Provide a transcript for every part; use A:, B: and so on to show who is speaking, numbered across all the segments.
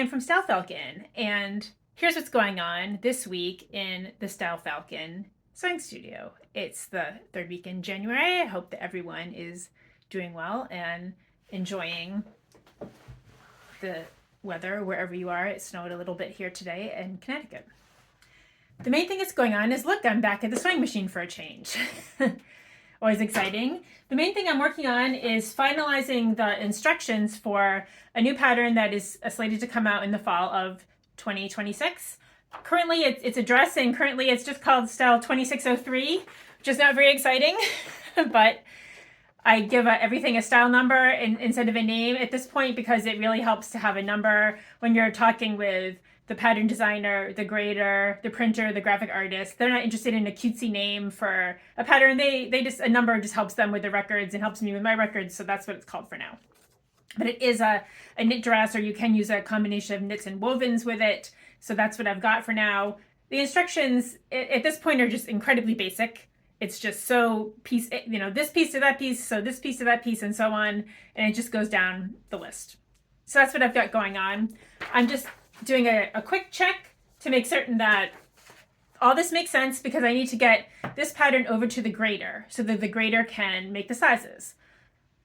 A: am from Style Falcon, and here's what's going on this week in the Style Falcon sewing studio. It's the third week in January. I hope that everyone is doing well and enjoying the weather wherever you are. It snowed a little bit here today in Connecticut. The main thing that's going on is, look, I'm back at the sewing machine for a change. Always exciting. The main thing I'm working on is finalizing the instructions for a new pattern that is slated to come out in the fall of 2026. Currently it's a dress, and currently it's just called Style 2603, which is not very exciting, but I give everything a style number instead of a name at this point, because it really helps to have a number when you're talking with the pattern designer, the grader, the printer, the graphic artist. They're not interested in a cutesy name for a pattern. They just, a number just helps them with the records and helps me with my records. So that's what it's called for now. But it is a knit dress, or you can use a combination of knits and wovens with it. So that's what I've got for now. The instructions at this point are just incredibly basic. It's just so piece, this piece to that piece, so this piece to that piece, and so on. And it just goes down the list. So that's what I've got going on. I'm just doing a quick check to make certain that all this makes sense, because I need to get this pattern over to the grader so that the grader can make the sizes.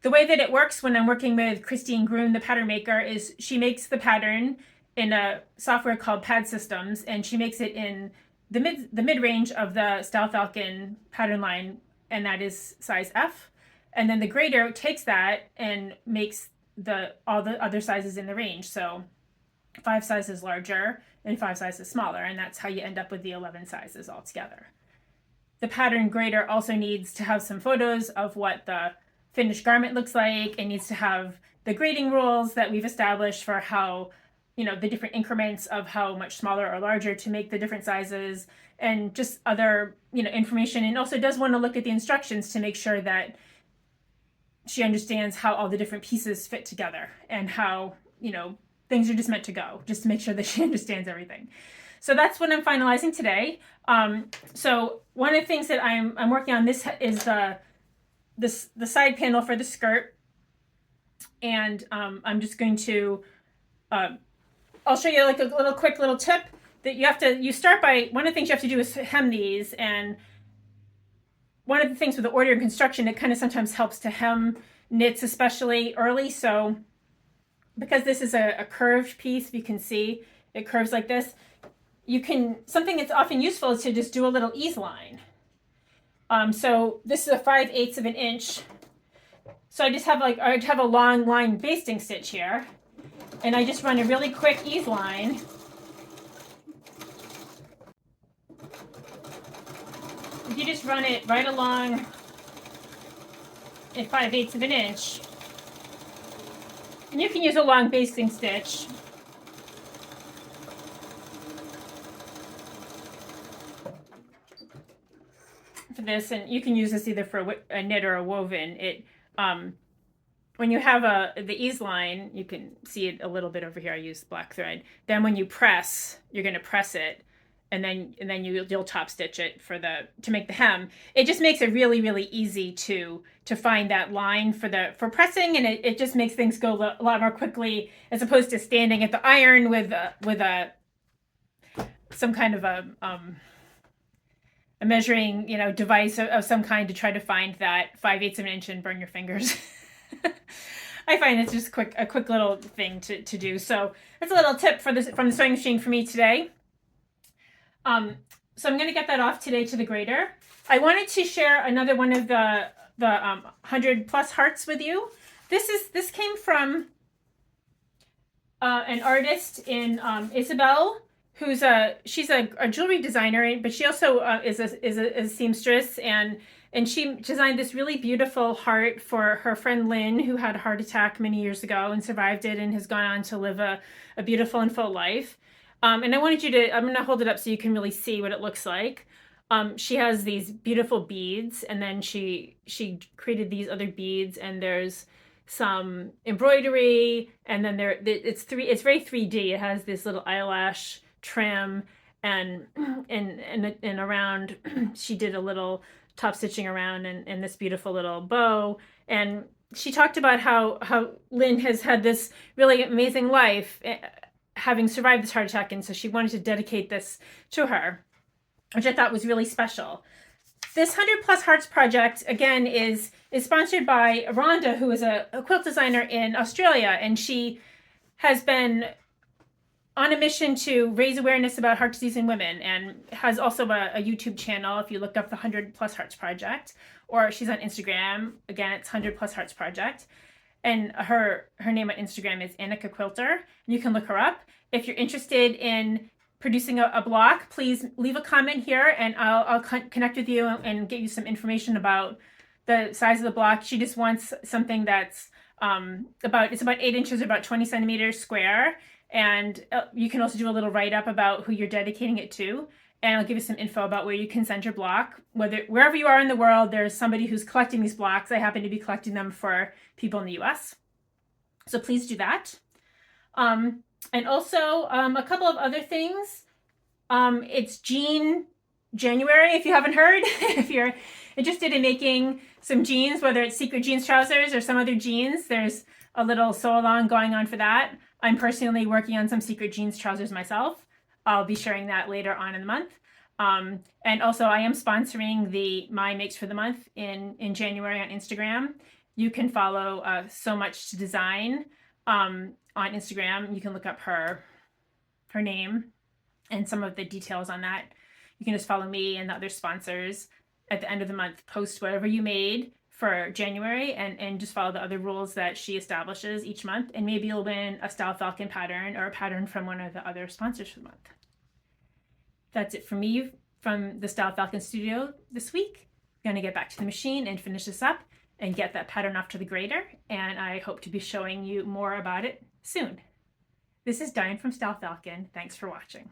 A: The way that it works when I'm working with Christine Groom, the pattern maker, is she makes the pattern in a software called Pad Systems, and she makes it in the mid-range of the Style Falcon pattern line, and that is size F. And then the grader takes that and makes all the other sizes in the range. So 5 sizes larger and 5 sizes smaller, and that's how you end up with the 11 sizes altogether. The pattern grader also needs to have some photos of what the finished garment looks like. It needs to have the grading rules that we've established for how, the different increments of how much smaller or larger to make the different sizes, and just other, information. And also does want to look at the instructions to make sure that she understands how all the different pieces fit together, and how, things are just meant to go, just to make sure that she understands everything. So that's what I'm finalizing today. So one of the things that I'm working on this is the side panel for the skirt, and I'm just going to I'll show you like a quick little tip that you start by. One of the things you have to do is hem these, and one of the things with the order and construction, it kind of sometimes helps to hem knits, especially early. So because this is a curved piece, you can see it curves like this. Something that's often useful is to just do a little ease line. So this is a 5/8 of an inch. So I have a long line basting stitch here, and I just run a really quick ease line. You just run it right along at 5/8 of an inch. And you can use a long basting stitch. For this, and you can use this either for a knit or a woven. When you have the ease line, you can see it a little bit over here. I use black thread. Then when you press, you're going to press it, and then you'll top stitch it to make the hem. It just makes it really, really easy to find that line for pressing, and it just makes things go a lot more quickly, as opposed to standing at the iron with some kind of a measuring device of some kind to try to find that 5/8 of an inch and burn your fingers. I find it's just a quick little thing to do. So that's a little tip from the sewing machine for me today. So I'm going to get that off today to the grader. I wanted to share another one of the 100+ hearts with you. This came from an artist in Isabel, she's a jewelry designer, but she also is a seamstress, and she designed this really beautiful heart for her friend Lynn, who had a heart attack many years ago and survived it, and has gone on to live a beautiful and full life. And I'm going to hold it up so you can really see what it looks like. She has these beautiful beads, and then she created these other beads, and there's some embroidery, and then it's very 3D. It has this little eyelash trim, and around she did a little top stitching around, and this beautiful little bow. And she talked about how Lynn has had this really amazing life having survived this heart attack, and so she wanted to dedicate this to her, which I thought was really special. This 100 Plus Hearts project, again, is sponsored by Rhonda, who is a quilt designer in Australia, and she has been on a mission to raise awareness about heart disease in women, and has also a YouTube channel if you look up the 100 Plus Hearts Project, or she's on Instagram. Again, it's 100 Plus Hearts Project. And her name on Instagram is Annika Quilter. You can look her up. If you're interested in producing a block, please leave a comment here, and I'll connect with you and get you some information about the size of the block. She just wants something that's about 8 inches, about 20 centimeters square. And you can also do a little write-up about who you're dedicating it to. And I'll give you some info about where you can send your block. Wherever you are in the world, there's somebody who's collecting these blocks. I happen to be collecting them for people in the US. So please do that. And also a couple of other things. It's Jean January, if you haven't heard. If you're interested in making some jeans, whether it's Secret Jeans trousers or some other jeans, there's a little sew along going on for that. I'm personally working on some Secret Jeans trousers myself. I'll be sharing that later on in the month. And also I am sponsoring the My Makes for the Month in January on Instagram. You can follow So Much to Design on Instagram. You can look up her name and some of the details on that. You can just follow me and the other sponsors at the end of the month. Post whatever you made for January, and just follow the other rules that she establishes each month, and maybe you'll win a Style Falcon pattern or a pattern from one of the other sponsors for the month. That's it for me from the Style Falcon studio this week. I'm gonna get back to the machine and finish this up and get that pattern off to the grader, and I hope to be showing you more about it soon. This is Diane from Style Falcon. Thanks for watching.